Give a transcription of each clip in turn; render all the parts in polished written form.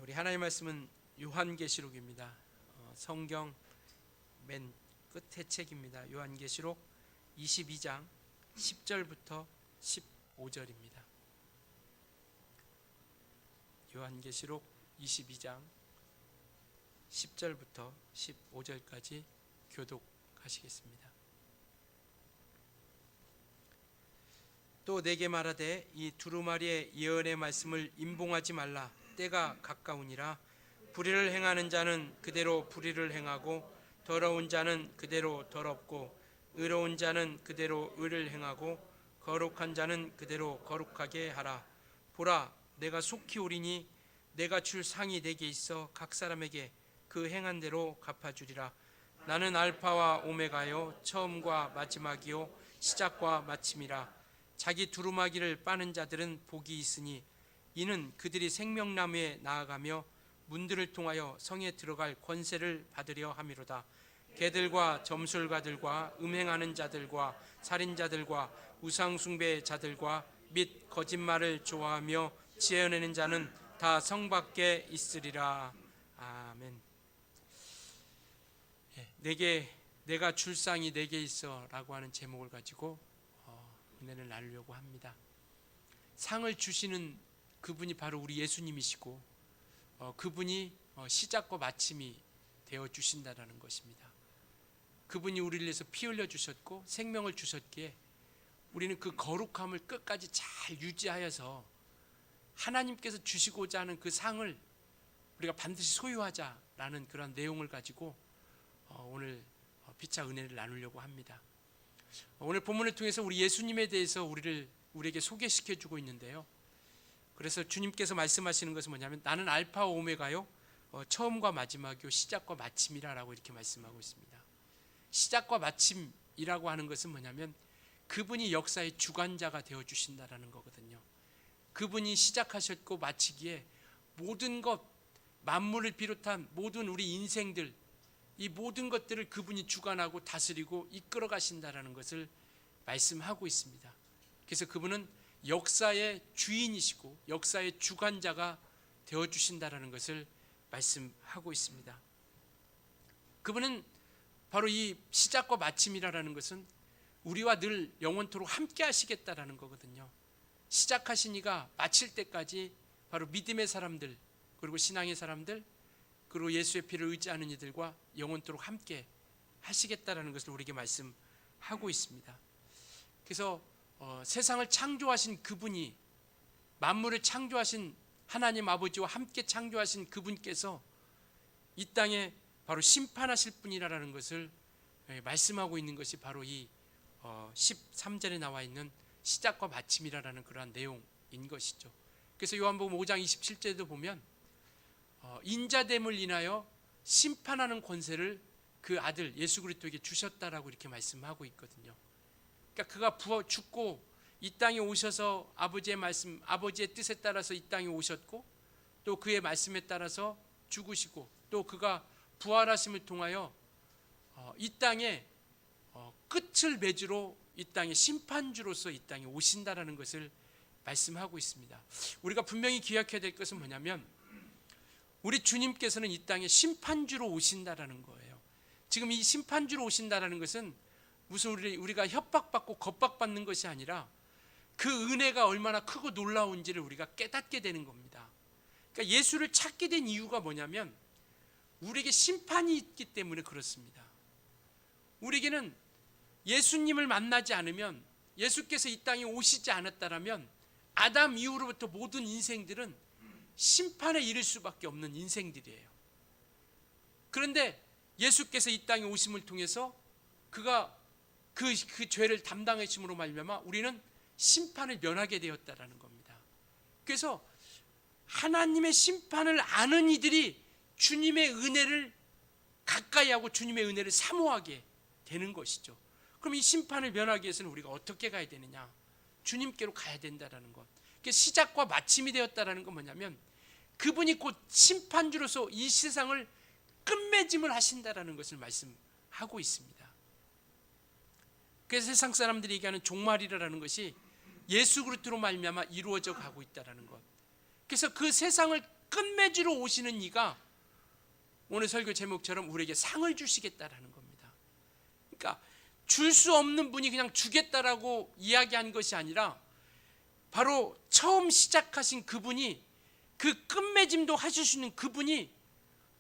우리 하나님의 말씀은 요한계시록입니다. 성경 맨 끝에 책입니다. 요한계시록 22장 10절부터 15절입니다. 요한계시록 22장 10절부터 15절까지 교독하시겠습니다. 또 내게 말하되 이 두루마리의 예언의 말씀을 임봉하지 말라. 때가 가까우니라. 불의를 행하는 자는 그대로 불의를 행하고 더러운 자는 그대로 더럽고 의로운 자는 그대로 의를 행하고 거룩한 자는 그대로 거룩하게 하라. 보라, 내가 속히 오리니 내가 줄 상이 내게 있어 각 사람에게 그 행한 대로 갚아주리라. 나는 알파와 오메가요 처음과 마지막이요 시작과 마침이라. 자기 두루마기를 빠는 자들은 복이 있으니 이는 그들이 생명나무에 나아가며 문들을 통하여 성에 들어갈 권세를 받으려 함이로다. 개들과 점술가들과 음행하는 자들과 살인자들과 우상숭배 자들과 및 거짓말을 좋아하며 지어내는 자는 다 성 밖에 있으리라. 아멘. 내가 줄 상이 내게 있어 라고 하는 제목을 가지고 은혜를 나누려고 합니다. 상을 주시는 그분이 바로 우리 예수님이시고 그분이 시작과 마침이 되어 주신다라는 것입니다. 그분이 우리를 위해서 피 흘려 주셨고 생명을 주셨기에 우리는 그 거룩함을 끝까지 잘 유지하여서 하나님께서 주시고자 하는 그 상을 우리가 반드시 소유하자라는 그런 내용을 가지고 오늘 피차 은혜를 나누려고 합니다. 오늘 본문을 통해서 우리 예수님에 대해서 우리에게 소개시켜 주고 있는데요. 그래서 주님께서 말씀하시는 것은 뭐냐면 나는 알파 오메가요 처음과 마지막이요 시작과 마침이라고 이렇게 말씀하고 있습니다. 시작과 마침이라고 하는 것은 뭐냐면 그분이 역사의 주관자가 되어 주신다라는 거거든요. 그분이 시작하셨고 마치기에 모든 것, 만물을 비롯한 모든 우리 인생들, 이 모든 것들을 그분이 주관하고 다스리고 이끌어 가신다라는 것을 말씀하고 있습니다. 그래서 그분은 역사의 주인이시고 역사의 주관자가 되어 주신다라는 것을 말씀하고 있습니다. 그분은 바로 이 시작과 마침이라는 것은 우리와 늘 영원토록 함께 하시겠다라는 거거든요. 시작하신 이가 마칠 때까지 바로 믿음의 사람들, 그리고 신앙의 사람들, 그리고 예수의 피를 의지하는 이들과 영원토록 함께 하시겠다라는 것을 우리에게 말씀하고 있습니다. 그래서 세상을 창조하신 그분이, 만물을 창조하신 하나님 아버지와 함께 창조하신 그분께서 이 땅에 바로 심판하실 분이라는 것을 말씀하고 있는 것이 바로 이 13절에 나와 있는 시작과 마침이라는 그러한 내용인 것이죠. 그래서 요한복음 5장 27절에도 보면 인자됨을 인하여 심판하는 권세를 그 아들 예수 그리스도에게 주셨다라고 이렇게 말씀하고 있거든요. 그러니까 그가 죽고 이 땅에 오셔서 아버지의 말씀, 아버지의 뜻에 따라서 이 땅에 오셨고 또 그의 말씀에 따라서 죽으시고 또 그가 부활하심을 통하여 이 땅에 끝을 맺으러 이 땅의 심판주로서 이 땅에 오신다라는 것을 말씀하고 있습니다. 우리가 분명히 기억해야 될 것은 뭐냐면 우리 주님께서는 이 땅에 심판주로 오신다라는 거예요. 지금 이 심판주로 오신다라는 것은 무슨 우리가 협박받고 겁박받는 것이 아니라 그 은혜가 얼마나 크고 놀라운지를 우리가 깨닫게 되는 겁니다. 그러니까 예수를 찾게 된 이유가 뭐냐면 우리에게 심판이 있기 때문에 그렇습니다. 우리에게는 예수님을 만나지 않으면, 예수께서 이 땅에 오시지 않았다라면 아담 이후로부터 모든 인생들은 심판에 이를 수밖에 없는 인생들이에요. 그런데 예수께서 이 땅에 오심을 통해서 그가 그 죄를 담당하심으로 말미암아 우리는 심판을 면하게 되었다라는 겁니다. 그래서 하나님의 심판을 아는 이들이 주님의 은혜를 가까이 하고 주님의 은혜를 사모하게 되는 것이죠. 그럼 이 심판을 면하기 위해서는 우리가 어떻게 가야 되느냐? 주님께로 가야 된다라는 것. 시작과 마침이 되었다라는 건 뭐냐면 그분이 곧 심판주로서 이 세상을 끝맺음을 하신다라는 것을 말씀하고 있습니다. 그래서 세상 사람들이 얘기하는 종말이라는 것이 예수 그리스도로 말미암아 이루어져 가고 있다라는 것. 그래서 그 세상을 끝맺으러 오시는 이가 오늘 설교 제목처럼 우리에게 상을 주시겠다라는 겁니다. 그러니까 줄 수 없는 분이 그냥 주겠다라고 이야기한 것이 아니라 바로 처음 시작하신 그분이, 그 끝맺음도 하실 수 있는 그분이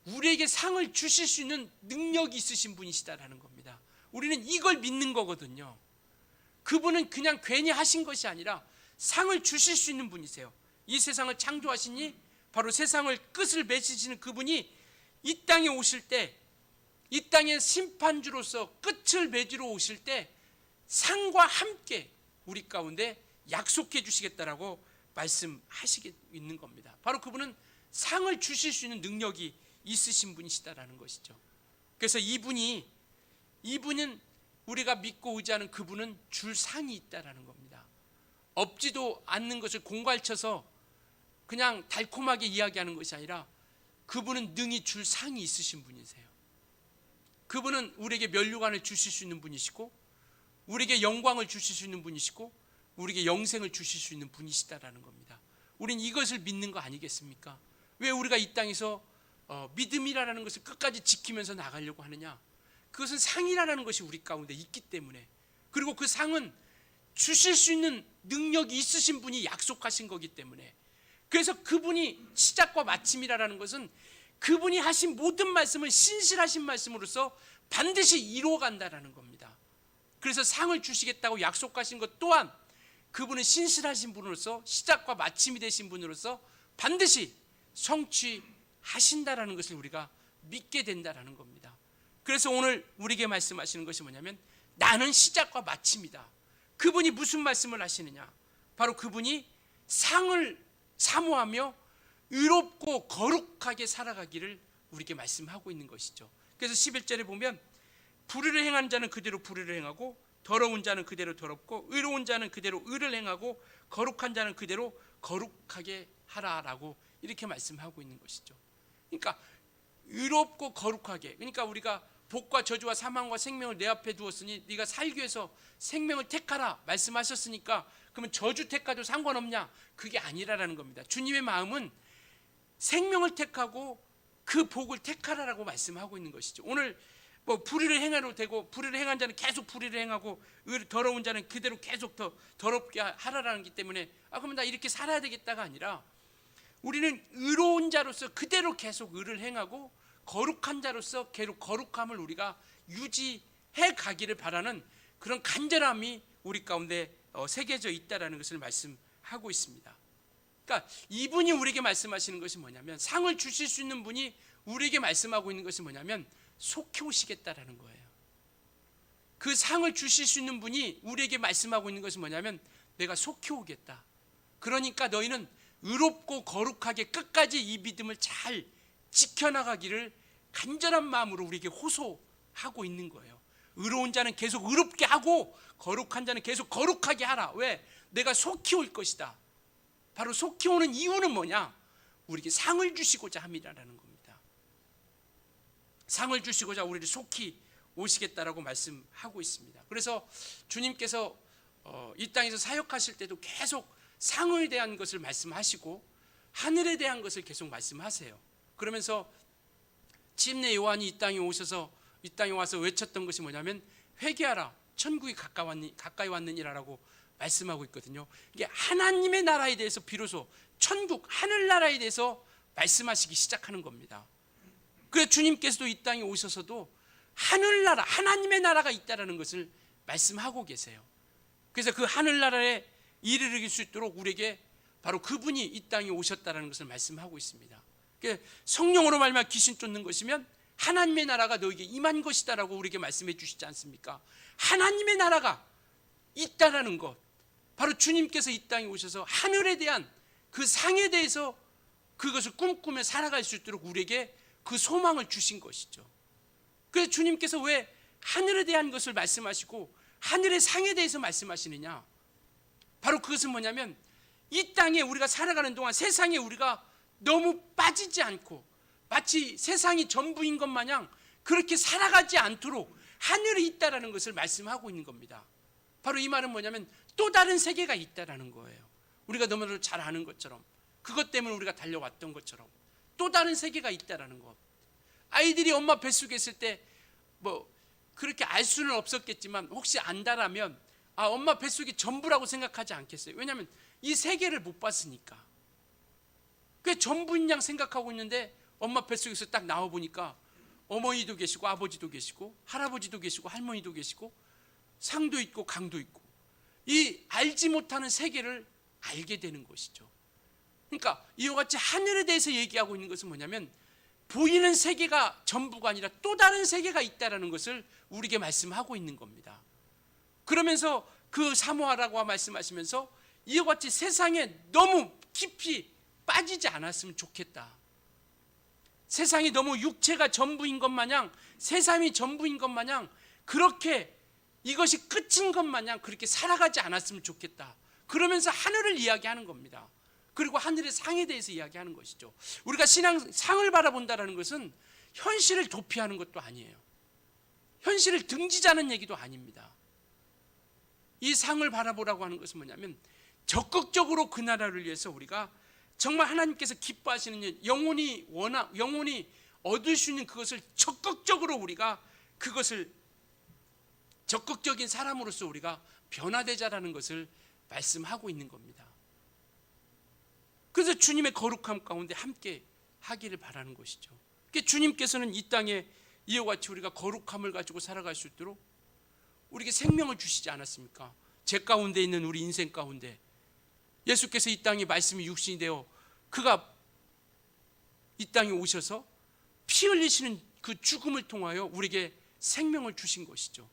우리에게 상을 주실 수 있는 능력이 있으신 분이시다라는 겁니다. 우리는 이걸 믿는 거거든요. 그분은 그냥 괜히 하신 것이 아니라 상을 주실 수 있는 분이세요. 이 세상을 창조하시니 바로 세상을 끝을 맺으시는 그분이 이 땅에 오실 때, 이 땅의 심판주로서 끝을 맺으러 오실 때 상과 함께 우리 가운데 약속해 주시겠다라고 말씀하시고 있는 겁니다. 바로 그분은 상을 주실 수 있는 능력이 있으신 분이시다라는 것이죠. 그래서 이분은 우리가 믿고 의지하는 그분은 줄 상이 있다라는 겁니다. 없지도 않는 것을 공갈쳐서 그냥 달콤하게 이야기하는 것이 아니라 그분은 능히 줄 상이 있으신 분이세요. 그분은 우리에게 면류관을 주실 수 있는 분이시고, 우리에게 영광을 주실 수 있는 분이시고, 우리에게 영생을 주실 수 있는 분이시다라는 겁니다. 우린 이것을 믿는 거 아니겠습니까? 왜 우리가 이 땅에서 믿음이라는 것을 끝까지 지키면서 나가려고 하느냐? 그것은 상이라는 것이 우리 가운데 있기 때문에, 그리고 그 상은 주실 수 있는 능력이 있으신 분이 약속하신 거기 때문에, 그래서 그분이 시작과 마침이라는 것은 그분이 하신 모든 말씀은 신실하신 말씀으로서 반드시 이루어간다라는 겁니다. 그래서 상을 주시겠다고 약속하신 것 또한 그분은 신실하신 분으로서, 시작과 마침이 되신 분으로서 반드시 성취하신다라는 것을 우리가 믿게 된다라는 겁니다. 그래서 오늘 우리에게 말씀하시는 것이 뭐냐면, 나는 시작과 마침이다. 그분이 무슨 말씀을 하시느냐? 바로 그분이 상을 사모하며 의롭고 거룩하게 살아가기를 우리에게 말씀하고 있는 것이죠. 그래서 11절에 보면, 불의를 행하는 자는 그대로 불의를 행하고, 더러운 자는 그대로 더럽고, 의로운 자는 그대로 의를 행하고, 거룩한 자는 그대로 거룩하게 하라라고 이렇게 말씀하고 있는 것이죠. 그러니까 의롭고 거룩하게, 그러니까 우리가 복과 저주와 사망과 생명을 내 앞에 두었으니 네가 살기 위해서 생명을 택하라 말씀하셨으니까 그러면 저주 택하도 상관없냐? 그게 아니라라는 겁니다. 주님의 마음은 생명을 택하고 그 복을 택하라라고 말씀하고 있는 것이죠. 오늘 뭐 불의를 행하려 되고, 불의를 행한 자는 계속 불의를 행하고, 더러운 자는 그대로 계속 더 더럽게 하라라는 것 때문에 그러면 나 이렇게 살아야 되겠다가 아니라, 우리는 의로운 자로서 그대로 계속 의를 행하고, 거룩한 자로서 계속 거룩함을 우리가 유지해 가기를 바라는 그런 간절함이 우리 가운데 새겨져 있다라는 것을 말씀하고 있습니다. 그러니까 이분이 우리에게 말씀하시는 것이 뭐냐면, 상을 주실 수 있는 분이 우리에게 말씀하고 있는 것이 뭐냐면 속히 오시겠다라는 거예요. 그 상을 주실 수 있는 분이 우리에게 말씀하고 있는 것이 뭐냐면, 내가 속히 오겠다. 그러니까 너희는 의롭고 거룩하게 끝까지 이 믿음을 잘 지켜나가기를 간절한 마음으로 우리에게 호소하고 있는 거예요. 의로운 자는 계속 의롭게 하고, 거룩한 자는 계속 거룩하게 하라. 왜? 내가 속히 올 것이다. 바로 속히 오는 이유는 뭐냐? 우리에게 상을 주시고자 함이라는 겁니다. 상을 주시고자 우리를 속히 오시겠다라고 말씀하고 있습니다. 그래서 주님께서 이 땅에서 사역하실 때도 계속 상에 대한 것을 말씀하시고, 하늘에 대한 것을 계속 말씀하세요. 그러면서 침례 요한이 이 땅에 오셔서 이 땅에 와서 외쳤던 것이 뭐냐면, 회개하라, 천국이 가까이 왔느니라라고 말씀하고 있거든요. 이게 하나님의 나라에 대해서 비로소 천국, 하늘나라에 대해서 말씀하시기 시작하는 겁니다. 그래서 주님께서도 이 땅에 오셔서도 하늘나라, 하나님의 나라가 있다는 것을 말씀하고 계세요. 그래서 그 하늘나라에 이르길 수 있도록 우리에게 바로 그분이 이 땅에 오셨다는 것을 말씀하고 있습니다. 성령으로 말미암아 귀신 쫓는 것이면 하나님의 나라가 너에게 임한 것이다라고 우리에게 말씀해 주시지 않습니까? 하나님의 나라가 있다라는 것, 바로 주님께서 이 땅에 오셔서 하늘에 대한 그 상에 대해서 그것을 꿈꾸며 살아갈 수 있도록 우리에게 그 소망을 주신 것이죠. 그래서 주님께서 왜 하늘에 대한 것을 말씀하시고 하늘의 상에 대해서 말씀하시느냐? 바로 그것은 뭐냐면, 이 땅에 우리가 살아가는 동안 세상에 우리가 너무 빠지지 않고 마치 세상이 전부인 것 마냥 그렇게 살아가지 않도록 하늘에 있다라는 것을 말씀하고 있는 겁니다. 바로 이 말은 뭐냐면 또 다른 세계가 있다라는 거예요. 우리가 너무나도 잘 아는 것처럼 그것 때문에 우리가 달려왔던 것처럼 또 다른 세계가 있다라는 것. 아이들이 엄마 뱃속에 있을 때 뭐 그렇게 알 수는 없었겠지만 혹시 안다라면 엄마 뱃속이 전부라고 생각하지 않겠어요? 왜냐하면 이 세계를 못 봤으니까. 그게 전부인 양 생각하고 있는데 엄마 뱃속에서 딱 나와 보니까 어머니도 계시고 아버지도 계시고 할아버지도 계시고 할머니도 계시고 상도 있고 강도 있고 이 알지 못하는 세계를 알게 되는 것이죠. 그러니까 이와 같이 하늘에 대해서 얘기하고 있는 것은 뭐냐면 보이는 세계가 전부가 아니라 또 다른 세계가 있다는 것을 우리에게 말씀하고 있는 겁니다. 그러면서 그 사모하라고 말씀하시면서 이와 같이 세상에 너무 깊이 빠지지 않았으면 좋겠다. 세상이 너무 육체가 전부인 것 마냥, 세상이 전부인 것 마냥 그렇게 이것이 끝인 것 마냥 그렇게 살아가지 않았으면 좋겠다. 그러면서 하늘을 이야기하는 겁니다. 그리고 하늘의 상에 대해서 이야기하는 것이죠. 우리가 상을 바라본다는 것은 현실을 도피하는 것도 아니에요. 현실을 등지자는 얘기도 아닙니다. 이 상을 바라보라고 하는 것은 뭐냐면 적극적으로 그 나라를 위해서 우리가 정말 하나님께서 기뻐하시는 영혼이 얻을 수 있는 그것을 적극적으로 우리가 그것을 적극적인 사람으로서 우리가 변화되자라는 것을 말씀하고 있는 겁니다. 그래서 주님의 거룩함 가운데 함께 하기를 바라는 것이죠. 주님께서는 이 땅에 이와 같이 우리가 거룩함을 가지고 살아갈 수 있도록 우리에게 생명을 주시지 않았습니까? 제 가운데 있는 우리 인생 가운데 예수께서 이 땅에 말씀이 육신이 되어 그가 이 땅에 오셔서 피 흘리시는 그 죽음을 통하여 우리에게 생명을 주신 것이죠.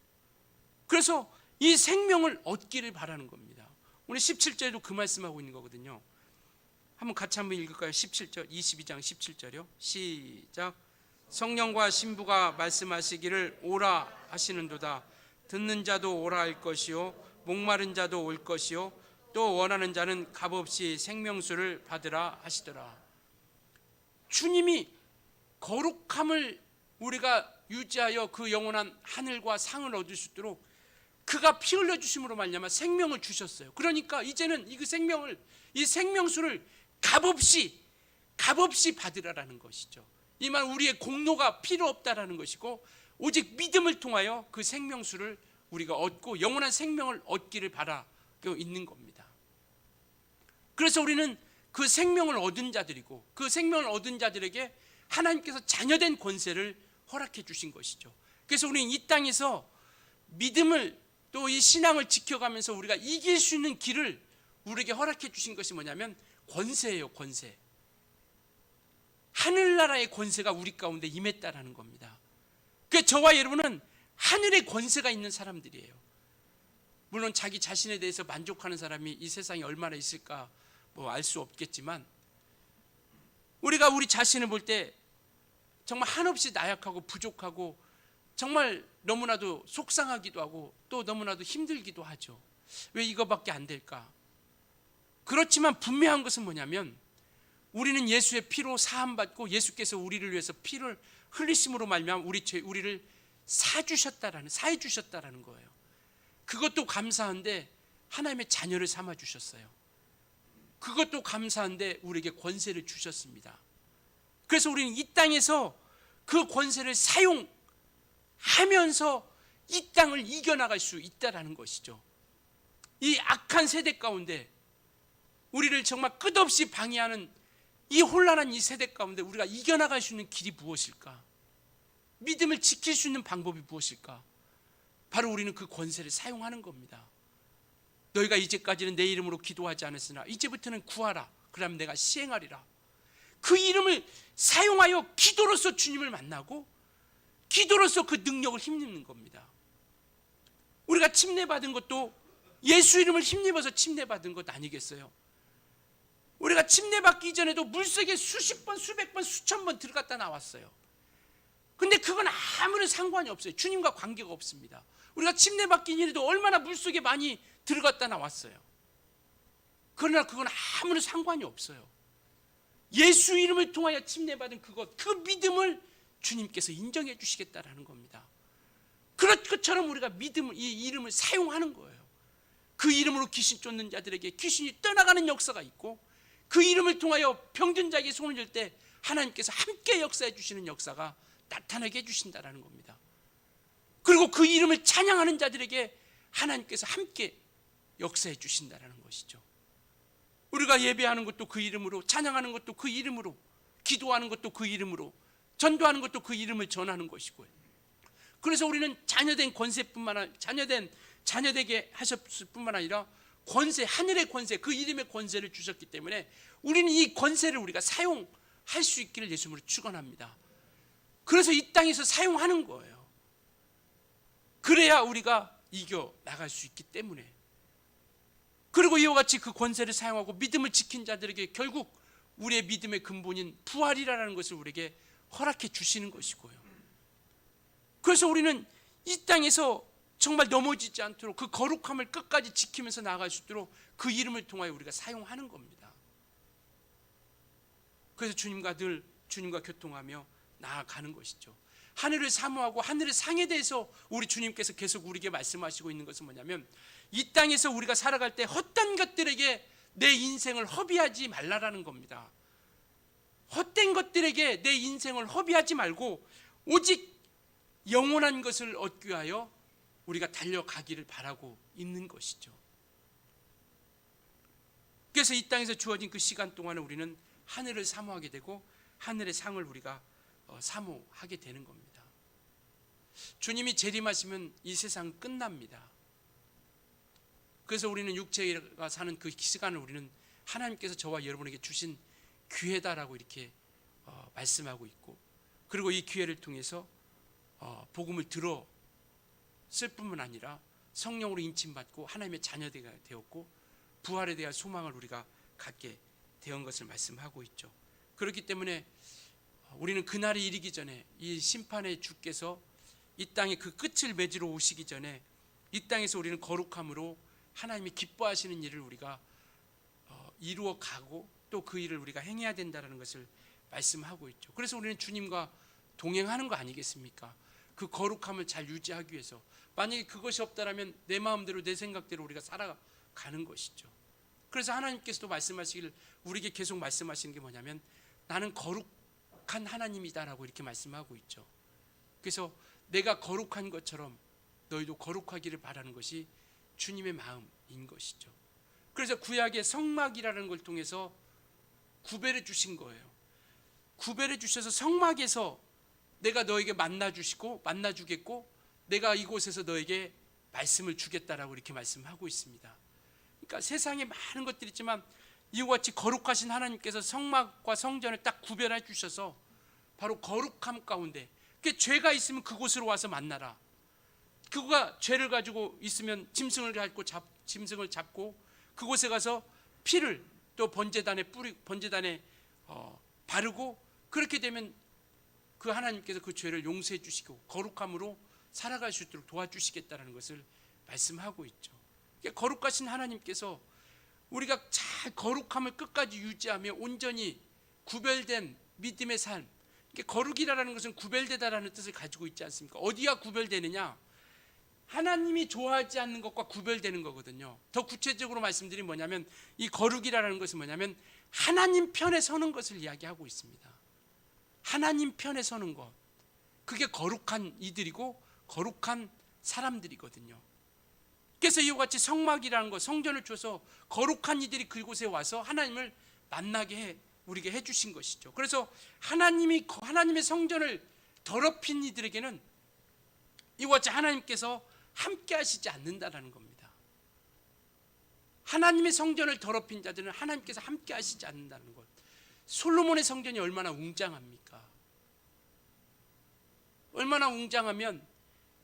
그래서 이 생명을 얻기를 바라는 겁니다. 오늘 17절에도 그 말씀하고 있는 거거든요. 한번 같이 한번 읽을까요? 17절, 22장 17절이요. 시작. 성령과 신부가 말씀하시기를 오라 하시는도다. 듣는 자도 오라 할 것이요 목마른 자도 올 것이요 또 원하는 자는 값없이 생명수를 받으라 하시더라. 주님이 거룩함을 우리가 유지하여 그 영원한 하늘과 상을 얻을 수 있도록 그가 피 흘려 주심으로 말미암아 생명을 주셨어요. 그러니까 이제는 이 생명수를 값없이 받으라라는 것이죠. 이 말 우리의 공로가 필요 없다라는 것이고 오직 믿음을 통하여 그 생명수를 우리가 얻고 영원한 생명을 얻기를 바라고 있는 겁니다. 그래서 우리는 그 생명을 얻은 자들이고 그 생명을 얻은 자들에게 하나님께서 자녀된 권세를 허락해 주신 것이죠. 그래서 우리는 이 땅에서 믿음을 또 이 신앙을 지켜가면서 우리가 이길 수 있는 길을 우리에게 허락해 주신 것이 뭐냐면 권세예요. 권세. 하늘나라의 권세가 우리 가운데 임했다라는 겁니다. 그러니까 저와 여러분은 하늘의 권세가 있는 사람들이에요. 물론 자기 자신에 대해서 만족하는 사람이 이 세상에 얼마나 있을까 알 수 없겠지만 우리가 우리 자신을 볼 때 정말 한없이 나약하고 부족하고 정말 너무나도 속상하기도 하고 또 너무나도 힘들기도 하죠. 왜 이거밖에 안 될까? 그렇지만 분명한 것은 뭐냐면 우리는 예수의 피로 사함받고 예수께서 우리를 위해서 피를 흘리심으로 말미암아 우리를 사해 주셨다라는 거예요. 그것도 감사한데 하나님의 자녀를 삼아 주셨어요. 그것도 감사한데 우리에게 권세를 주셨습니다. 그래서 우리는 이 땅에서 그 권세를 사용하면서 이 땅을 이겨나갈 수 있다라는 것이죠. 이 악한 세대 가운데 우리를 정말 끝없이 방해하는 이 혼란한 이 세대 가운데 우리가 이겨나갈 수 있는 길이 무엇일까? 믿음을 지킬 수 있는 방법이 무엇일까? 바로 우리는 그 권세를 사용하는 겁니다. 너희가 이제까지는 내 이름으로 기도하지 않았으나 이제부터는 구하라. 그러면 내가 시행하리라. 그 이름을 사용하여 기도로서 주님을 만나고 기도로서 그 능력을 힘입는 겁니다. 우리가 침례받은 것도 예수 이름을 힘입어서 침례받은 것 아니겠어요? 우리가 침례받기 이전에도 물속에 수십 번, 수백 번, 수천 번 들어갔다 나왔어요. 근데 그건 아무런 상관이 없어요. 주님과 관계가 없습니다. 우리가 침례받기 이전에도 얼마나 물속에 많이 들어갔다 나왔어요. 그러나 그건 아무런 상관이 없어요. 예수 이름을 통하여 침례받은 그 믿음을 주님께서 인정해 주시겠다라는 겁니다. 그런 것처럼 우리가 이 이름을 사용하는 거예요. 그 이름으로 귀신 쫓는 자들에게 귀신이 떠나가는 역사가 있고 그 이름을 통하여 병든 자에게 손을 들 때 하나님께서 함께 역사해 주시는 역사가 나타나게 해주신다는 겁니다. 그리고 그 이름을 찬양하는 자들에게 하나님께서 함께 역사해 주신다는 것이죠. 우리가 예배하는 것도 그 이름으로, 찬양하는 것도 그 이름으로, 기도하는 것도 그 이름으로, 전도하는 것도 그 이름을 전하는 것이고요. 그래서 우리는 자녀된 권세뿐만 아니라 자녀되게 하셨을 뿐만 아니라 권세, 하늘의 권세, 그 이름의 권세를 주셨기 때문에 우리는 이 권세를 우리가 사용할 수 있기를 예수님으로 축원합니다. 그래서 이 땅에서 사용하는 거예요. 그래야 우리가 이겨 나갈 수 있기 때문에. 그리고 이와 같이 그 권세를 사용하고 믿음을 지킨 자들에게 결국 우리의 믿음의 근본인 부활이라는 것을 우리에게 허락해 주시는 것이고요. 그래서 우리는 이 땅에서 정말 넘어지지 않도록 그 거룩함을 끝까지 지키면서 나아갈 수 있도록 그 이름을 통하여 우리가 사용하는 겁니다. 그래서 주님과 교통하며 나아가는 것이죠. 하늘을 사모하고 하늘의 상에 대해서 우리 주님께서 계속 우리에게 말씀하시고 있는 것은 뭐냐면, 이 땅에서 우리가 살아갈 때 헛된 것들에게 내 인생을 허비하지 말라라는 겁니다. 헛된 것들에게 내 인생을 허비하지 말고 오직 영원한 것을 얻기 위하여 우리가 달려가기를 바라고 있는 것이죠. 그래서 이 땅에서 주어진 그 시간 동안에 우리는 하늘을 사모하게 되고 하늘의 상을 우리가 사모하게 되는 겁니다. 주님이 재림하시면 이 세상은 끝납니다. 그래서 우리는 육체가 사는 그 시간을 우리는 하나님께서 저와 여러분에게 주신 기회다라고 이렇게 말씀하고 있고, 그리고 이 기회를 통해서 복음을 들었을 뿐만 아니라 성령으로 인침받고 하나님의 자녀가 되었고 부활에 대한 소망을 우리가 갖게 된 것을 말씀하고 있죠. 그렇기 때문에 우리는 그날이 이르기 전에, 이 심판의 주께서 이 땅에 그 끝을 맺으러 오시기 전에 이 땅에서 우리는 거룩함으로 하나님이 기뻐하시는 일을 우리가 이루어 가고 또 그 일을 우리가 행해야 된다는 것을 말씀하고 있죠. 그래서 우리는 주님과 동행하는 거 아니겠습니까? 그 거룩함을 잘 유지하기 위해서. 만약에 그것이 없다면 내 마음대로 내 생각대로 우리가 살아가는 것이죠. 그래서 하나님께서도 말씀하시기를 우리에게 계속 말씀하시는 게 뭐냐면, 나는 거룩한 하나님이다라고 이렇게 말씀하고 있죠. 그래서 내가 거룩한 것처럼 너희도 거룩하기를 바라는 것이 주님의 마음인 것이죠. 그래서 구약의 성막이라는 걸 통해서 구별해 주신 거예요. 구별해 주셔서 성막에서 내가 너에게 만나주시고 만나주겠고 내가 이곳에서 너에게 말씀을 주겠다라고 이렇게 말씀하고 있습니다. 그러니까 세상에 많은 것들이 있지만 이와 같이 거룩하신 하나님께서 성막과 성전을 딱 구별해 주셔서 바로 거룩함 가운데, 죄가 있으면 그곳으로 와서 만나라. 그가 죄를 가지고 있으면 짐승을 잡고 그곳에 가서 피를 또 번제단에 바르고, 그렇게 되면 그 하나님께서 그 죄를 용서해 주시고 거룩함으로 살아갈 수 있도록 도와주시겠다는 것을 말씀하고 있죠. 거룩하신 하나님께서 우리가 잘 거룩함을 끝까지 유지하며 온전히 구별된 믿음의 삶, 거룩이라는 것은 구별되다라는 뜻을 가지고 있지 않습니까? 어디가 구별되느냐? 하나님이 좋아하지 않는 것과 구별되는 거거든요. 더 구체적으로 말씀드리면 뭐냐면, 이 거룩이라는 것은 뭐냐면 하나님 편에 서는 것을 이야기하고 있습니다. 하나님 편에 서는 것, 그게 거룩한 이들이고 거룩한 사람들이거든요. 그래서 이와 같이 성막이라는 것, 성전을 줘서 거룩한 이들이 그곳에 와서 하나님을 만나게 우리에게 해주신 것이죠. 그래서 하나님의 성전을 더럽힌 이들에게는 이와 같이 하나님께서 함께 하시지 않는다라는 겁니다. 하나님의 성전을 더럽힌 자들은 하나님께서 함께 하시지 않는다는 것. 솔로몬의 성전이 얼마나 웅장합니까? 얼마나 웅장하면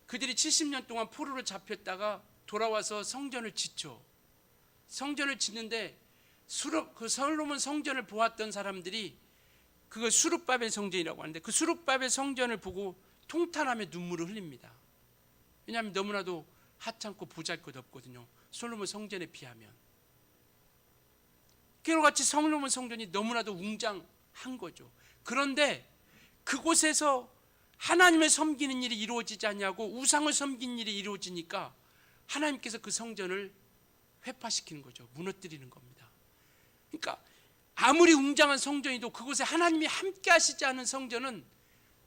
그들이 70년 동안 포로로 잡혔다가 돌아와서 성전을 짓죠. 성전을 짓는데 그 솔로몬 성전을 보았던 사람들이 그걸 수룹밥의 성전이라고 하는데, 그 수룹밥의 성전을 보고 통탄하며 눈물을 흘립니다. 왜냐하면 너무나도 하찮고 보잘것없거든요, 솔로몬 성전에 비하면. 그와 같이 솔로몬 성전이 너무나도 웅장한 거죠. 그런데 그곳에서 하나님을 섬기는 일이 이루어지지 않냐고 우상을 섬기는 일이 이루어지니까 하나님께서 그 성전을 회파시키는 거죠. 무너뜨리는 겁니다. 그러니까 아무리 웅장한 성전이도 그곳에 하나님이 함께 하시지 않은 성전은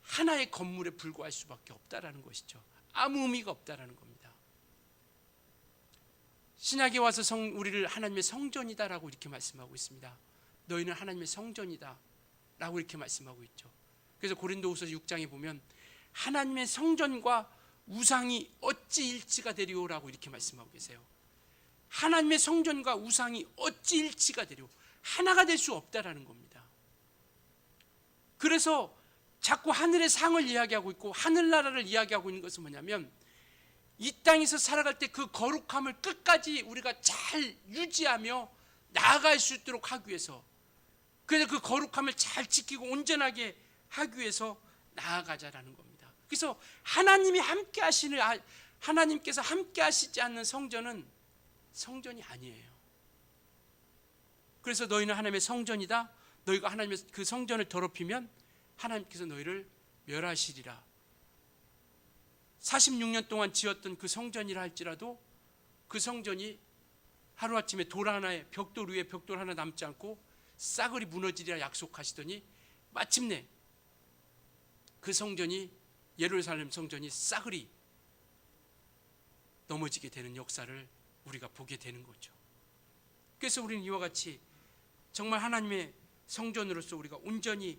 하나의 건물에 불과할 수밖에 없다라는 것이죠. 아무 의미가 없다라는 겁니다. 신약에 와서 우리를 하나님의 성전이다라고 이렇게 말씀하고 있습니다. 너희는 하나님의 성전이다 라고 이렇게 말씀하고 있죠. 그래서 고린도후서 6장에 보면 하나님의 성전과 우상이 어찌 일치가 되리오라고 이렇게 말씀하고 계세요. 하나님의 성전과 우상이 어찌 일치가 되리오, 하나가 될 수 없다라는 겁니다. 그래서 자꾸 하늘의 상을 이야기하고 있고 하늘나라를 이야기하고 있는 것은 뭐냐면, 이 땅에서 살아갈 때 그 거룩함을 끝까지 우리가 잘 유지하며 나아갈 수 있도록 하기 위해서, 그래서 그 거룩함을 잘 지키고 온전하게 하기 위해서 나아가자라는 겁니다. 그래서 하나님이 함께 하시는, 하나님께서 함께 하시지 않는 성전은 성전이 아니에요. 그래서 너희는 하나님의 성전이다. 너희가 하나님의 그 성전을 더럽히면 하나님께서 너희를 멸하시리라. 46년 동안 지었던 그 성전이라 할지라도 그 성전이 하루아침에 돌 하나에, 벽돌 위에 벽돌 하나 남지 않고 싸그리 무너지리라 약속하시더니 마침내 그 성전이, 예루살렘 성전이 싸그리 넘어지게 되는 역사를 우리가 보게 되는 거죠. 그래서 우리는 이와 같이 정말 하나님의 성전으로서 우리가 온전히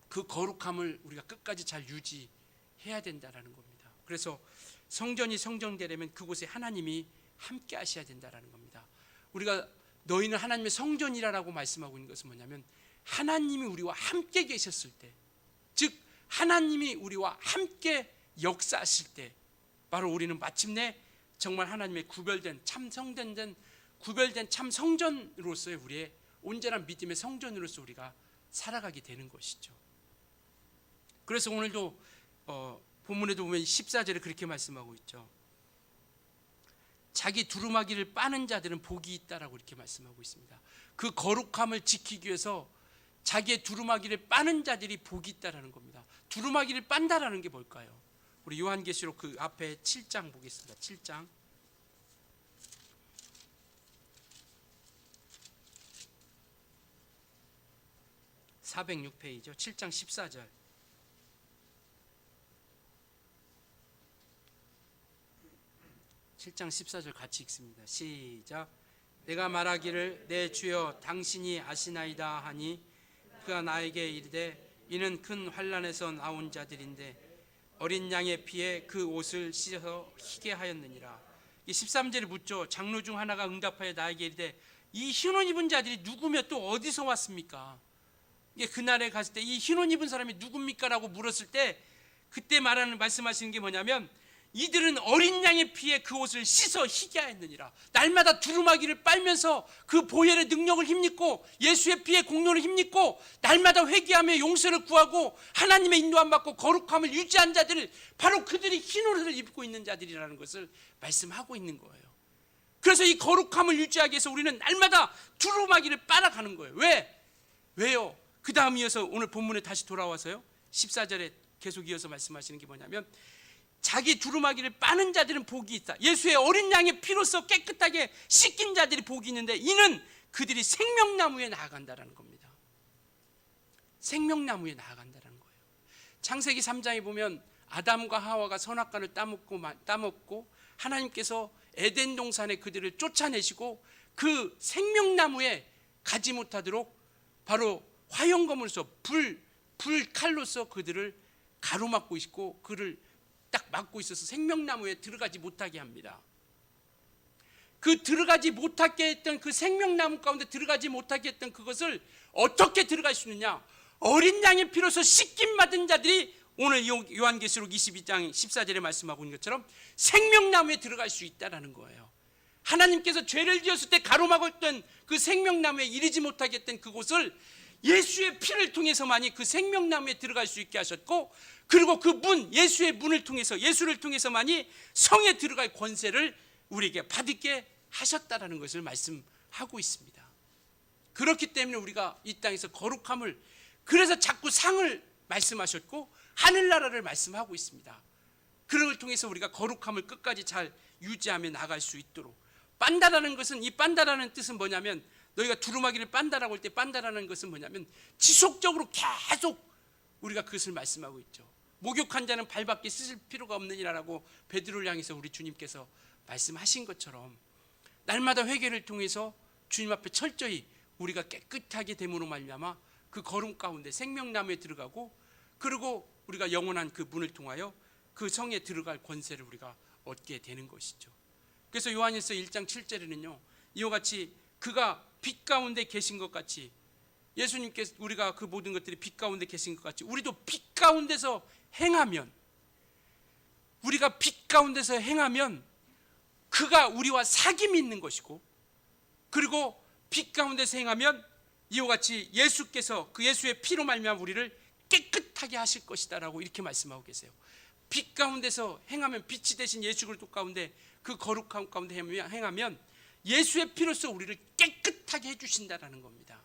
그 거룩함을 우리가 끝까지 잘 유지해야 된다라는 겁니다. 그래서 성전이 성전되려면 그곳에 하나님이 함께 하셔야 된다라는 겁니다. 우리가 너희는 하나님의 성전이라고 말씀하고 있는 것은 뭐냐면, 하나님이 우리와 함께 계셨을 때, 즉 하나님이 우리와 함께 역사하실 때 바로 우리는 마침내 정말 하나님의 구별된 참 성전된, 구별된 참 성전으로서의 우리의 온전한 믿음의 성전으로서 우리가 살아가게 되는 것이죠. 그래서 오늘도 본문에도 보면 14절에 그렇게 말씀하고 있죠. 자기 두루마기를 빠는 자들은 복이 있다라고 이렇게 말씀하고 있습니다. 그 거룩함을 지키기 위해서 자기의 두루마기를 빠는 자들이 복이 있다라는 겁니다. 두루마기를 빤다라는 게 뭘까요? 우리 요한계시록 그 앞에 7장 보겠습니다. 7장 406페이지죠. 7장 14절. 같이 읽습니다. 시작. 내가 말하기를 내 주여 당신이 아시나이다 하니 그가 나에게 이르되 이는 큰 환난에서 나온 자들인데 어린 양의 피에 그 옷을 씻어 희게 하였느니라. 이 13절에 묻죠. 장로 중 하나가 응답하여 나에게 이르되 이 흰옷 입은 자들이 누구며 또 어디서 왔습니까? 이게 그날에 갔을 때 이 흰옷 입은 사람이 누굽니까? 라고 물었을 때 그때 말씀하시는 게 뭐냐면, 이들은 어린 양의 피에 그 옷을 씻어 희게 하였느니라. 날마다 두루마기를 빨면서 그 보혈의 능력을 힘입고 예수의 피의 공로를 힘입고 날마다 회개하며 용서를 구하고 하나님의 인도함 받고 거룩함을 유지한 자들, 바로 그들이 흰 옷을 입고 있는 자들이라는 것을 말씀하고 있는 거예요. 그래서 이 거룩함을 유지하기 위해서 우리는 날마다 두루마기를 빨아가는 거예요. 왜요? 그 다음 이어서 오늘 본문에 다시 돌아와서요, 14절에 계속 이어서 말씀하시는 게 뭐냐면, 자기 두루마기를 빠는 자들은 복이 있다. 예수의 어린 양의 피로써 깨끗하게 씻긴 자들이 복이 있는데 이는 그들이 생명나무에 나아간다라는 겁니다. 생명나무에 나아간다는 거예요. 창세기 3장에 보면 아담과 하와가 선악과를 따먹고 하나님께서 에덴 동산에 그들을 쫓아내시고 그 생명나무에 가지 못하도록 바로 화형검으로서 불칼로서 그들을 가로막고 있고 그를 딱 막고 있어서 생명나무에 들어가지 못하게 합니다. 그 들어가지 못하게 했던 그 생명나무 가운데 들어가지 못하게 했던 그것을 어떻게 들어갈 수 있느냐? 어린 양의 피로서 씻김 받은 자들이 오늘 요한계시록 22장 14절에 말씀하고 있는 것처럼 생명나무에 들어갈 수 있다는 거예요. 하나님께서 죄를 지었을 때 가로막았던 그 생명나무에 이르지 못하게 했던 그곳을 예수의 피를 통해서만이 그 생명나무에 들어갈 수 있게 하셨고, 그리고 그 문, 예수의 문을 통해서, 예수를 통해서만이 성에 들어갈 권세를 우리에게 받게 하셨다라는 것을 말씀하고 있습니다. 그렇기 때문에 우리가 이 땅에서 거룩함을, 그래서 자꾸 상을 말씀하셨고 하늘나라를 말씀하고 있습니다. 그걸 통해서 우리가 거룩함을 끝까지 잘 유지하며 나갈 수 있도록. 빤다라는 것은, 이 빤다라는 뜻은 뭐냐면 너희가 두루마기를 빤다라고 할 때 빤다라는 것은 뭐냐면 지속적으로 계속 우리가 그것을 말씀하고 있죠. 목욕한 자는 발밖에 씻을 필요가 없느니라라고 베드로를 향해서 우리 주님께서 말씀하신 것처럼 날마다 회개를 통해서 주님 앞에 철저히 우리가 깨끗하게 됨으로 말미암아 그 거룩 가운데 생명나무에 들어가고, 그리고 우리가 영원한 그 문을 통하여 그 성에 들어갈 권세를 우리가 얻게 되는 것이죠. 그래서 요한일서 1장 7절에는요 이와 같이 그가 빛 가운데 계신 것 같이, 예수님께서 우리가 그 모든 것들이 빛 가운데 계신 것 같이 우리도 빛 가운데서 행하면, 우리가 빛 가운데서 행하면 그가 우리와 사귐이 있는 것이고, 그리고 빛 가운데서 행하면 이와 같이 예수께서 그 예수의 피로 말미암아 우리를 깨끗하게 하실 것이다라고 이렇게 말씀하고 계세요. 빛 가운데서 행하면, 빛이 되신 예수 그리스도 가운데 그 거룩함 가운데 행하면 예수의 피로써 우리를 깨끗하게 해주신다라는 겁니다.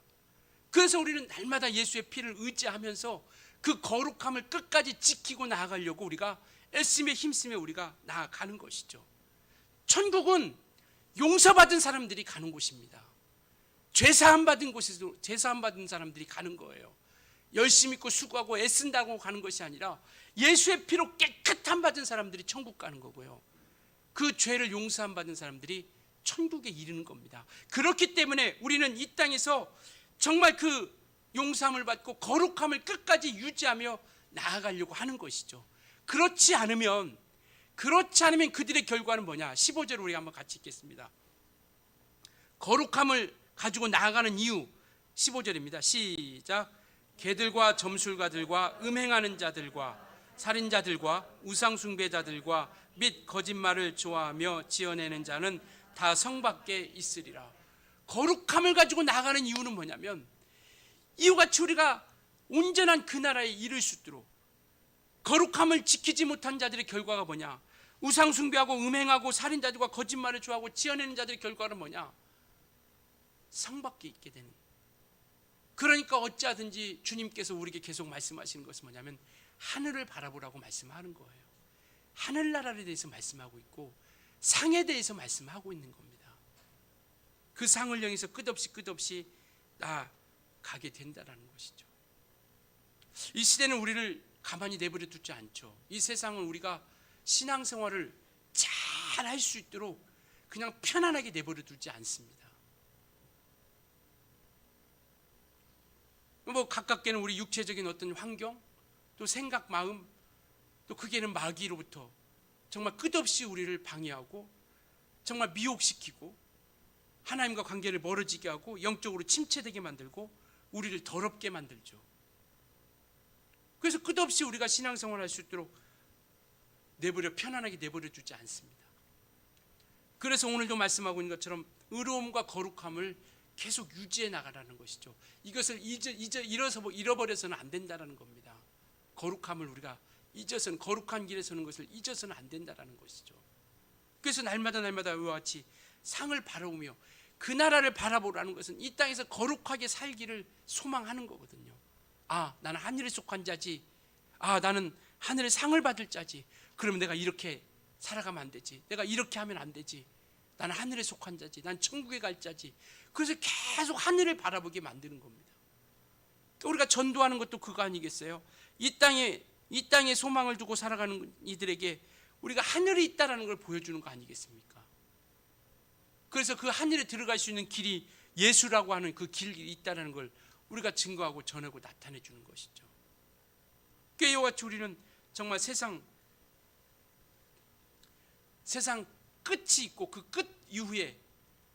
그래서 우리는 날마다 예수의 피를 의지하면서 그 거룩함을 끝까지 지키고 나아가려고 우리가 애쓰며 힘쓰며 우리가 나아가는 것이죠. 천국은 용서받은 사람들이 가는 곳입니다. 죄사함 받은 곳에서 죄사함 받은 사람들이 가는 거예요. 열심히 있고 수고하고 애쓴다고 가는 것이 아니라 예수의 피로 깨끗함 받은 사람들이 천국 가는 거고요. 그 죄를 용서함 받은 사람들이 천국에 이르는 겁니다. 그렇기 때문에 우리는 이 땅에서 정말 그 용서함을 받고 거룩함을 끝까지 유지하며 나아가려고 하는 것이죠. 그렇지 않으면 그들의 결과는 뭐냐? 15절을 우리 한번 같이 읽겠습니다. 거룩함을 가지고 나아가는 이유 15절입니다. 시작. 개들과 점술가들과 음행하는 자들과 살인자들과 우상숭배자들과 및 거짓말을 좋아하며 지어내는 자는 다 성 밖에 있으리라. 거룩함을 가지고 나아가는 이유는 뭐냐면 이와 같이 우리가 온전한 그 나라에 이를 수 있도록, 거룩함을 지키지 못한 자들의 결과가 뭐냐? 우상숭배하고 음행하고 살인자들과 거짓말을 좋아하고 지어내는 자들의 결과는 뭐냐? 성 밖에 있게 되는. 그러니까 어찌하든지 주님께서 우리에게 계속 말씀하시는 것은 뭐냐면 하늘을 바라보라고 말씀하는 거예요. 하늘나라에 대해서 말씀하고 있고 상에 대해서 말씀하고 있는 겁니다. 그 상을 향해서 끝없이 나가게 된다는 것이죠. 이 시대는 우리를 가만히 내버려 두지 않죠. 이 세상은 우리가 신앙생활을 잘 할 수 있도록 그냥 편안하게 내버려 두지 않습니다. 뭐 가깝게는 우리 육체적인 어떤 환경, 또 생각, 마음, 또 크게는 마귀로부터 정말 끝없이 우리를 방해하고 정말 미혹시키고 하나님과 관계를 멀어지게 하고 영적으로 침체되게 만들고 우리를 더럽게 만들죠. 그래서 끝없이 우리가 신앙생활을 할 수 있도록 편안하게 내버려 두지 않습니다. 그래서 오늘도 말씀하고 있는 것처럼 의로움과 거룩함을 계속 유지해 나가라는 것이죠. 이것을 잃어버려서는 안 된다는 겁니다. 거룩함을 우리가 잊어서는, 거룩한 길에 서는 것을 잊어서는 안 된다는 것이죠. 그래서 날마다 이와 같이 상을 바라보며 그 나라를 바라보라는 것은 이 땅에서 거룩하게 살기를 소망하는 거거든요. 나는 하늘에 속한 자지, 나는 하늘의 상을 받을 자지. 그러면 내가 이렇게 살아가면 안 되지, 내가 이렇게 하면 안 되지, 나는 하늘에 속한 자지, 난 천국에 갈 자지. 그래서 계속 하늘을 바라보게 만드는 겁니다. 우리가 전도하는 것도 그거 아니겠어요? 이 땅에 소망을 두고 살아가는 이들에게 우리가 하늘이 있다라는 걸 보여주는 거 아니겠습니까? 그래서 그 하늘에 들어갈 수 있는 길이 예수라고 하는 그 길이 있다라는 걸 우리가 증거하고 전하고 나타내 주는 것이죠. 이와 같이 우리는 정말 세상 끝이 있고 그 끝 이후에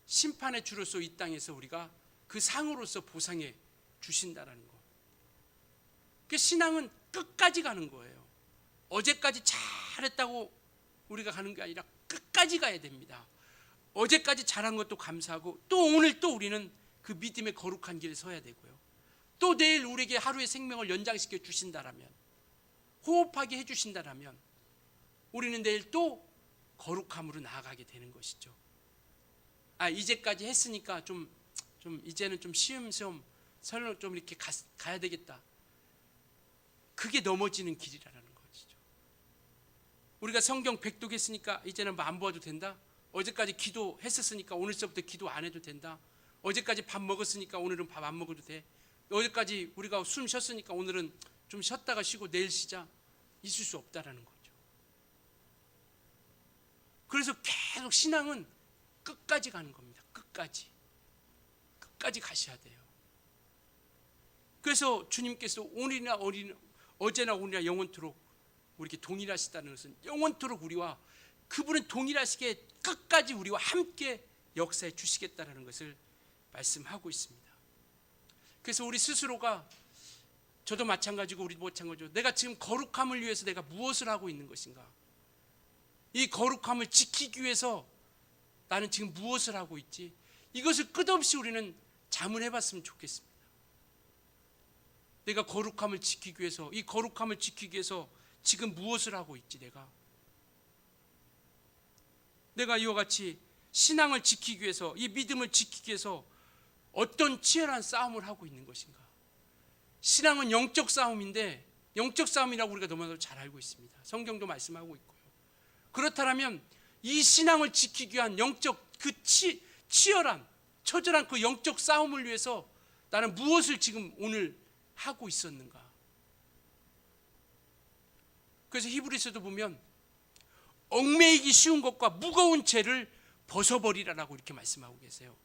심판의 주로서 이 땅에서 우리가 그 상으로서 보상해 주신다라는 거. 그 신앙은 끝까지 가는 거예요. 어제까지 잘했다고 우리가 가는 게 아니라 끝까지 가야 됩니다. 어제까지 잘한 것도 감사하고 또 오늘 또 우리는 그 믿음의 거룩한 길에 서야 되고요. 또 내일 우리에게 하루의 생명을 연장시켜 주신다라면, 호흡하게 해주신다라면 우리는 내일 또 거룩함으로 나아가게 되는 것이죠. 이제까지 했으니까 좀 이제는 좀 시험시험 설령 좀 이렇게 가야 되겠다. 그게 넘어지는 길이라는 것이죠. 우리가 성경 100독 했으니까 이제는 안 보아도 된다. 어제까지 기도했었으니까 오늘서부터 기도 안 해도 된다. 어제까지 밥 먹었으니까 오늘은 밥 안 먹어도 돼. 어제까지 우리가 숨 쉬었으니까 오늘은 좀 쉬었다가 쉬고 내일 쉬자. 있을 수 없다라는 거죠. 그래서 계속 신앙은 끝까지 가는 겁니다. 끝까지 가셔야 돼요. 그래서 주님께서 오늘이나 어제나 오늘이나 영원토록 우리에게 동일하시다는 것은 영원토록 우리와 그분은 동일하시게 끝까지 우리와 함께 역사해 주시겠다는 것을 말씀하고 있습니다. 그래서 우리 스스로가, 저도 마찬가지고 우리도 마찬가지고, 내가 지금 거룩함을 위해서 내가 무엇을 하고 있는 것인가, 이 거룩함을 지키기 위해서 나는 지금 무엇을 하고 있지, 이것을 끝없이 우리는 자문해 봤으면 좋겠습니다. 내가 거룩함을 지키기 위해서, 이 거룩함을 지키기 위해서 지금 무엇을 하고 있지, 내가 이와 같이 신앙을 지키기 위해서, 이 믿음을 지키기 위해서 어떤 치열한 싸움을 하고 있는 것인가. 신앙은 영적 싸움인데, 영적 싸움이라고 우리가 너무나도 잘 알고 있습니다. 성경도 말씀하고 있고요. 그렇다면 이 신앙을 지키기 위한 영적 그 치열한 처절한 그 영적 싸움을 위해서 나는 무엇을 지금 오늘 하고 있었는가. 그래서 히브리서도 보면 얽매이기 쉬운 것과 무거운 죄를 벗어버리라라고 이렇게 말씀하고 계세요.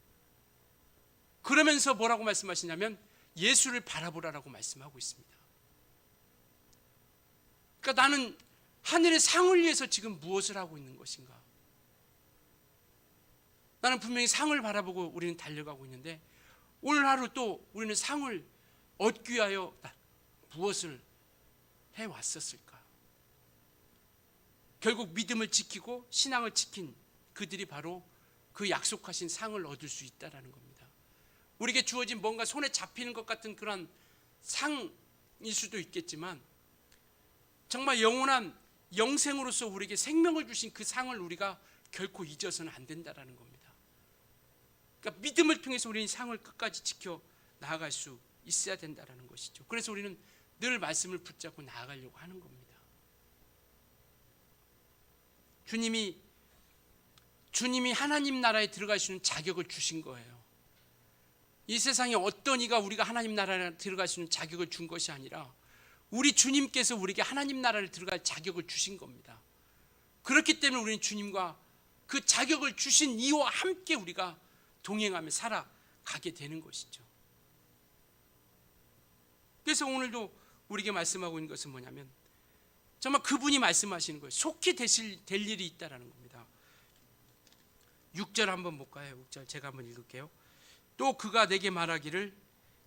그러면서 뭐라고 말씀하시냐면 예수를 바라보라라고 말씀하고 있습니다. 그러니까 나는 하늘의 상을 위해서 지금 무엇을 하고 있는 것인가. 나는 분명히 상을 바라보고 우리는 달려가고 있는데, 오늘 하루 또 우리는 상을 얻기 위하여 무엇을 해왔었을까. 결국 믿음을 지키고 신앙을 지킨 그들이 바로 그 약속하신 상을 얻을 수 있다는 겁니다. 우리에게 주어진 뭔가 손에 잡히는 것 같은 그런 상일 수도 있겠지만, 정말 영원한 영생으로서 우리에게 생명을 주신 그 상을 우리가 결코 잊어서는 안 된다는 겁니다. 그러니까 믿음을 통해서 우리는 상을 끝까지 지켜 나아갈 수 있어야 된다는 것이죠. 그래서 우리는 늘 말씀을 붙잡고 나아가려고 하는 겁니다. 주님이 하나님 나라에 들어갈 수 있는 자격을 주신 거예요. 이 세상에 어떤 이가 우리가 하나님 나라에 들어갈 수 있는 자격을 준 것이 아니라 우리 주님께서 우리에게 하나님 나라를 들어갈 자격을 주신 겁니다. 그렇기 때문에 우리는 주님과 그 자격을 주신 이와 함께 우리가 동행하며 살아가게 되는 것이죠. 그래서 오늘도 우리에게 말씀하고 있는 것은 뭐냐면, 정말 그분이 말씀하시는 거예요. 속히 될 일이 있다는 겁니다. 6절 한번 볼까요? 6절 제가 한번 읽을게요. 또 그가 내게 말하기를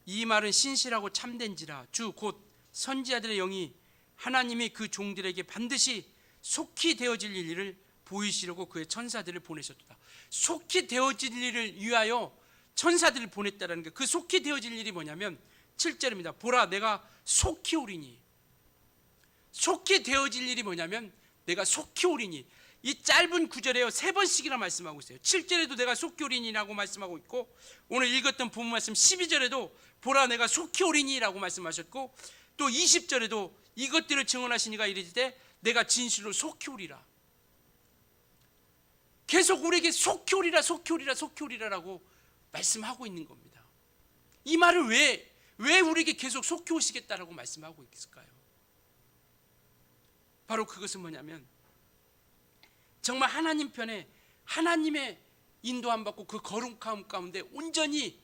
이 말은 신실하고 참된지라 주 곧 선지자들의 영이 하나님이 그 종들에게 반드시 속히 되어질 일을 보이시려고 그의 천사들을 보내셨도다. 속히 되어질 일을 위하여 천사들을 보냈다는 게, 그 속히 되어질 일이 뭐냐면 7절입니다. 보라 내가 속히 오리니. 속히 되어질 일이 뭐냐면 내가 속히 오리니. 이 짧은 구절에요 3번씩이나 말씀하고 있어요. 7절에도 내가 속히 오리니라고 말씀하고 있고, 오늘 읽었던 본문 말씀 12절에도 보라 내가 속히 오리니라고 말씀하셨고, 또 20절에도 이것들을 증언하시니가 이르시되 내가 진실로 속히 오리라. 계속 우리에게 속히 오리라 속히 오리라 속히 오리라라고 말씀하고 있는 겁니다. 이 말을 왜 우리에게 계속 속히 오시겠다라고 말씀하고 있을까요? 바로 그것은 뭐냐면, 정말 하나님 편에 하나님의 인도함 받고 그 거룩함 가운데 온전히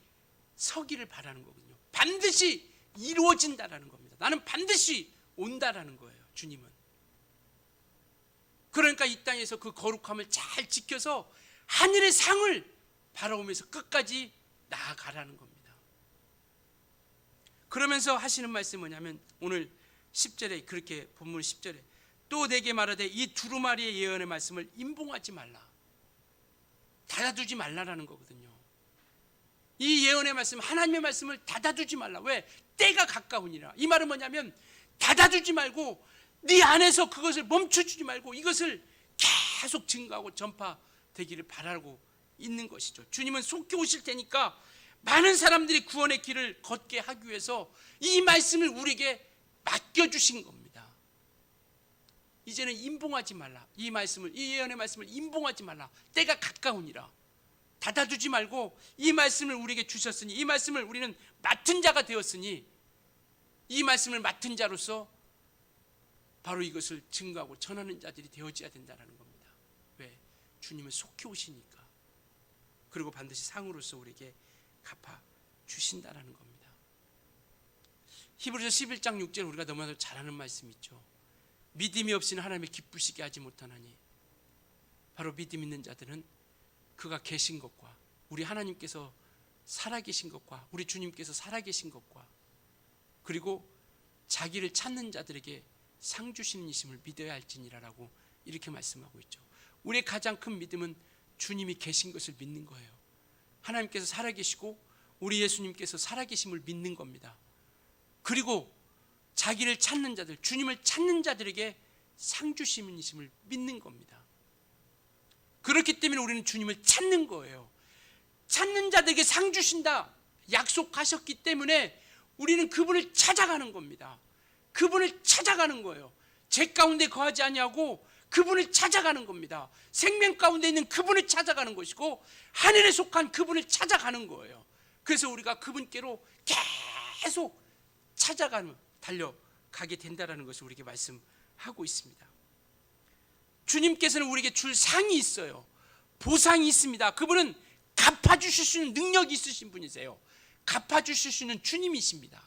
서기를 바라는 거거든요. 반드시 이루어진다라는 겁니다. 나는 반드시 온다라는 거예요. 주님은. 그러니까 이 땅에서 그 거룩함을 잘 지켜서 하늘의 상을 바라보면서 끝까지 나아가라는 겁니다. 그러면서 하시는 말씀이 뭐냐면, 오늘 10절에 그렇게 본문 10절에 또 내게 말하되 이 두루마리의 예언의 말씀을 임봉하지 말라. 닫아두지 말라라는 거거든요. 이 예언의 말씀, 하나님의 말씀을 닫아두지 말라. 왜? 때가 가까우니라. 이 말은 뭐냐면 닫아두지 말고 네 안에서 그것을 멈춰주지 말고 이것을 계속 증거하고 전파되기를 바라고 있는 것이죠. 주님은 속히 오실 테니까 많은 사람들이 구원의 길을 걷게 하기 위해서 이 말씀을 우리에게 맡겨주신 겁니다. 이제는 임봉하지 말라. 이 예언의 말씀을 임봉하지 말라. 때가 가까우니라. 닫아두지 말고 이 말씀을 우리에게 주셨으니, 이 말씀을 우리는 맡은 자가 되었으니, 이 말씀을 맡은 자로서 바로 이것을 증거하고 전하는 자들이 되어져야 된다는 겁니다. 왜? 주님은 속히 오시니까. 그리고 반드시 상으로서 우리에게 갚아 주신다는 겁니다. 히브리서 11장 6절 우리가 너무나도 잘 아는 말씀 있죠. 믿음이 없이는 하나님을 기쁘시게 하지 못하나니, 바로 믿음 있는 자들은 그가 계신 것과, 우리 하나님께서 살아계신 것과, 우리 주님께서 살아계신 것과, 그리고 자기를 찾는 자들에게 상 주시는 이심을 믿어야 할지니라라고 이렇게 말씀하고 있죠. 우리의 가장 큰 믿음은 주님이 계신 것을 믿는 거예요. 하나님께서 살아계시고 우리 예수님께서 살아계심을 믿는 겁니다. 그리고 자기를 찾는 자들, 주님을 찾는 자들에게 상 주시는 이심을 믿는 겁니다. 그렇기 때문에 우리는 주님을 찾는 거예요. 찾는 자들에게 상 주신다 약속하셨기 때문에 우리는 그분을 찾아가는 겁니다. 그분을 찾아가는 거예요. 죄 가운데 거하지 아니하고 그분을 찾아가는 겁니다. 생명 가운데 있는 그분을 찾아가는 것이고 하늘에 속한 그분을 찾아가는 거예요. 그래서 우리가 그분께로 계속 찾아가는, 달려가게 된다는 것을 우리에게 말씀하고 있습니다. 주님께서는 우리에게 줄 상이 있어요. 보상이 있습니다. 그분은 갚아주실 수 있는 능력이 있으신 분이세요. 갚아주실 수 있는 주님이십니다.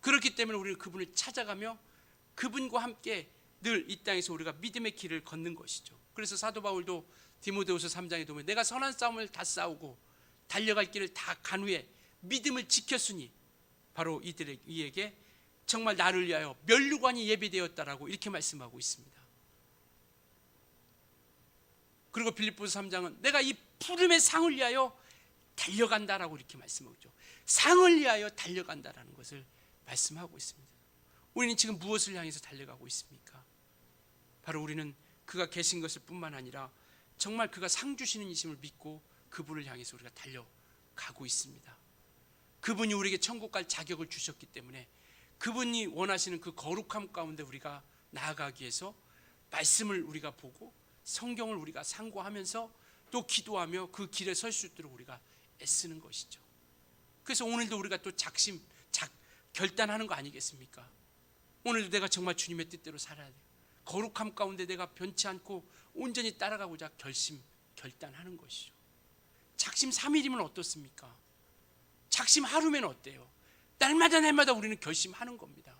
그렇기 때문에 우리는 그분을 찾아가며 그분과 함께 늘 이 땅에서 우리가 믿음의 길을 걷는 것이죠. 그래서 사도 바울도 디모데후서 3장에 보면 내가 선한 싸움을 다 싸우고 달려갈 길을 다 간 후에 믿음을 지켰으니 바로 이에게 정말 나를 위하여 면류관이 예비되었다라고 이렇게 말씀하고 있습니다. 그리고 빌립보서 3장은 내가 이 푸름의 상을 위하여 달려간다라고 이렇게 말씀하고 있죠. 상을 위하여 달려간다라는 것을 말씀하고 있습니다. 우리는 지금 무엇을 향해서 달려가고 있습니까? 바로 우리는 그가 계신 것을 뿐만 아니라 정말 그가 상 주시는 이심을 믿고 그분을 향해서 우리가 달려가고 있습니다. 그분이 우리에게 천국 갈 자격을 주셨기 때문에 그분이 원하시는 그 거룩함 가운데 우리가 나아가기 위해서 말씀을 우리가 보고 성경을 우리가 상고하면서 또 기도하며 그 길에 설 수 있도록 우리가 애쓰는 것이죠. 그래서 오늘도 우리가 또 결단하는 거 아니겠습니까? 오늘도 내가 정말 주님의 뜻대로 살아야 돼요. 거룩함 가운데 내가 변치 않고 온전히 따라가고자 결단하는 것이죠. 작심 3일이면 어떻습니까? 작심 하루면 어때요? 날마다 우리는 결심하는 겁니다.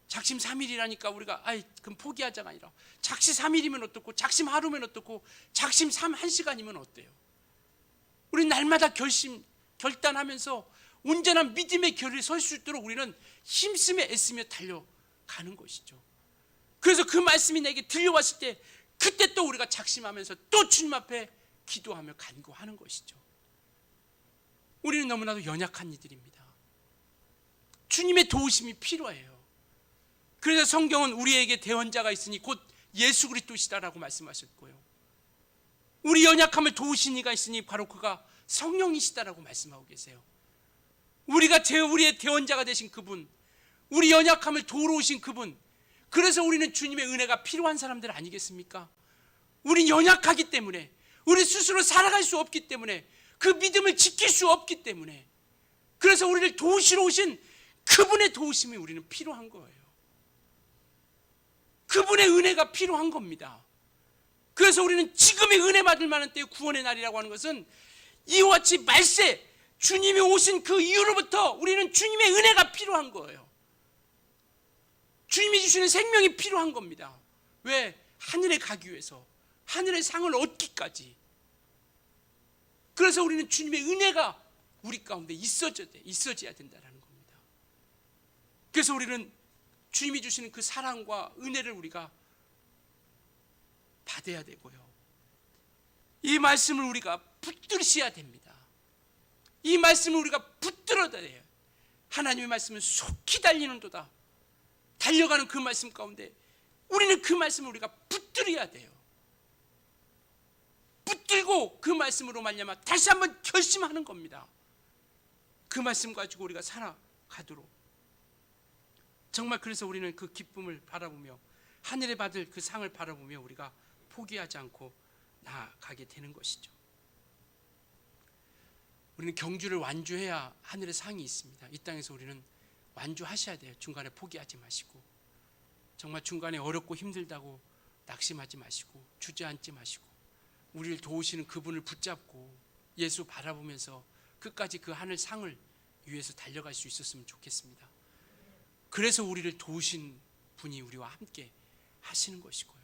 작심 3일이라니까 우리가 그럼 포기하자가 아니라 작심 3일이면 어떻고 작심 하루면 어떻고 작심 1시간이면 어때요? 우리 날마다 결단하면서 온전한 믿음의 결을 설 수 있도록 우리는 힘쓰며 애쓰며 달려가는 것이죠. 그래서 그 말씀이 내게 들려왔을 때 그때 또 우리가 작심하면서 또 주님 앞에 기도하며 간구하는 것이죠. 우리는 너무나도 연약한 이들입니다. 주님의 도우심이 필요해요. 그래서 성경은 우리에게 대언자가 있으니 곧 예수 그리스도시다라고 말씀하셨고요. 우리 연약함을 도우신 이가 있으니 바로 그가 성령이시다라고 말씀하고 계세요. 우리의 대언자가 되신 그분, 우리 연약함을 도우러 오신 그분, 그래서 우리는 주님의 은혜가 필요한 사람들 아니겠습니까? 우린 연약하기 때문에, 우리 스스로 살아갈 수 없기 때문에, 그 믿음을 지킬 수 없기 때문에, 그래서 우리를 도우시러 오신 그분의 도우심이 우리는 필요한 거예요. 그분의 은혜가 필요한 겁니다. 그래서 우리는 지금의 은혜 받을 만한 때의 구원의 날이라고 하는 것은 이와 같이 말세 주님이 오신 그 이후로부터 우리는 주님의 은혜가 필요한 거예요. 주님이 주시는 생명이 필요한 겁니다. 왜? 하늘에 가기 위해서, 하늘의 상을 얻기까지. 그래서 우리는 주님의 은혜가 우리 가운데 있어져야 된다는 겁니다. 그래서 우리는 주님이 주시는 그 사랑과 은혜를 우리가 받아야 되고요. 이 말씀을 우리가 붙들으셔야 됩니다. 이 말씀을 우리가 붙들어야 돼요. 하나님의 말씀은 속히 달리는도다. 달려가는 그 말씀 가운데 우리는 그 말씀을 우리가 붙들어야 돼요. 붙들고 그 말씀으로 말미암아 다시 한번 결심하는 겁니다. 그 말씀 가지고 우리가 살아가도록. 정말 그래서 우리는 그 기쁨을 바라보며 하늘에 받을 그 상을 바라보며 우리가 포기하지 않고 나아가게 되는 것이죠. 우리는 경주를 완주해야 하늘의 상이 있습니다. 이 땅에서 우리는 완주하셔야 돼요. 중간에 포기하지 마시고, 정말 중간에 어렵고 힘들다고 낙심하지 마시고, 주저앉지 마시고, 우리를 도우시는 그분을 붙잡고 예수 바라보면서 끝까지 그 하늘 상을 위해서 달려갈 수 있었으면 좋겠습니다. 그래서 우리를 도우신 분이 우리와 함께 하시는 것이고요.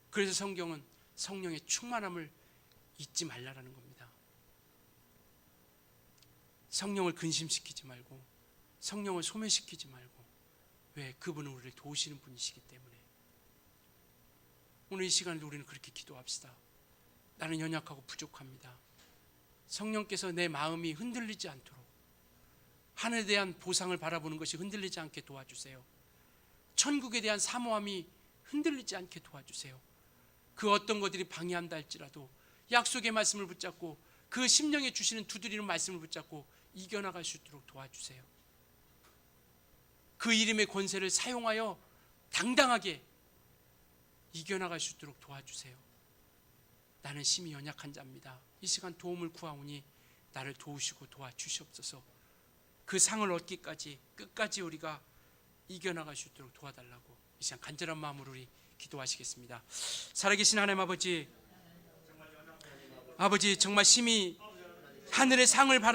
그래서 성경은 성령의 충만함을 잊지 말라라는 겁니다. 성령을 근심시키지 말고, 성령을 소멸시키지 말고. 왜? 그분은 우리를 도우시는 분이시기 때문에. 오늘 이 시간에도 우리는 그렇게 기도합시다. 나는 연약하고 부족합니다. 성령께서 내 마음이 흔들리지 않도록, 하늘에 대한 보상을 바라보는 것이 흔들리지 않게 도와주세요. 천국에 대한 사모함이 흔들리지 않게 도와주세요. 그 어떤 것들이 방해한다 할지라도 약속의 말씀을 붙잡고, 그 심령에 주시는 두드리는 말씀을 붙잡고 이겨나갈 수 있도록 도와주세요. 그 이름의 권세를 사용하여 당당하게 이겨나갈 수 있도록 도와주세요. 나는 심히 연약한 자입니다. 이 시간 도움을 구하오니 나를 도우시고 도와주시옵소서. 그 상을 얻기까지 끝까지 우리가 이겨나갈 수 있도록 도와달라고 이 시간 간절한 마음으로 우리 기도하시겠습니다. 살아계신 하나님 아버지, 정말 심히 하늘의 상을 바라